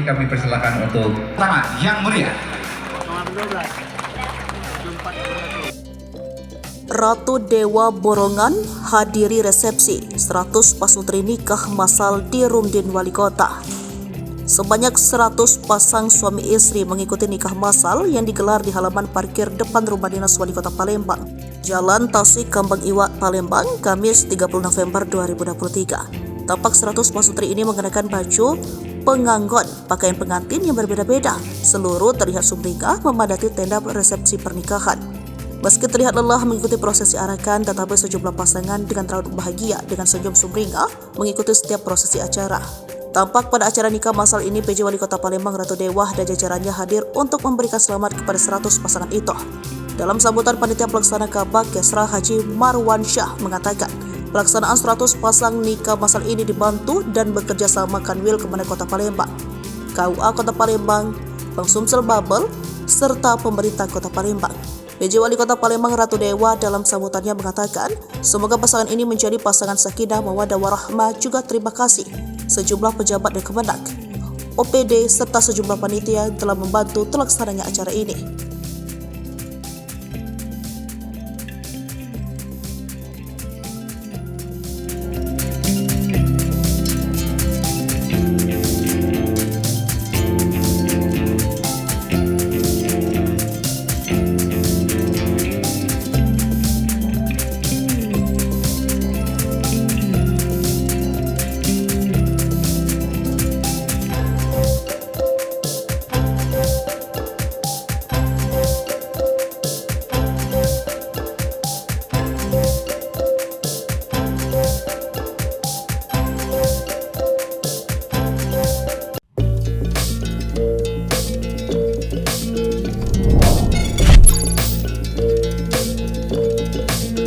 kami persilakan untuk pertama Yang Mulia. Ratu Dewa Borongan hadiri resepsi 100 pasutri nikah massal di Rumdin Wali Kota. Sebanyak 100 pasang suami istri mengikuti nikah massal yang digelar di halaman parkir depan Rumah Dinas Wali Kota Palembang, Jalan Tasik Kambang Iwak, Palembang, Kamis 30 November 2023. Tampak 100 pasutri ini mengenakan baju penganggon, pakaian pengantin yang berbeda-beda. Seluruh terlihat sumringah memadati tenda resepsi pernikahan. Meski terlihat lelah mengikuti prosesi arakan, tetapi sejumlah pasangan dengan terlalu bahagia dengan senyum sumringah mengikuti setiap prosesi acara. Tampak pada acara nikah massal ini, PJ Wali Kota Palembang Ratu Dewa dan jajarannya hadir untuk memberikan selamat kepada 100 pasangan itu. Dalam sambutan, panitia pelaksana Kabak Kesra Haji Marwan Syah mengatakan, pelaksanaan 100 pasang nikah massal ini dibantu dan bekerja sama Kanwil Kementerian Kota Palembang, KUA Kota Palembang, Bank Sumsel Babel, serta pemerintah Kota Palembang. PJ Wali Kota Palembang Ratu Dewa dalam sambutannya mengatakan, semoga pasangan ini menjadi pasangan sakinah mawaddah warahmah, juga terima kasih sejumlah pejabat dan Kemenag, OPD serta sejumlah panitia yang telah membantu terlaksananya acara ini.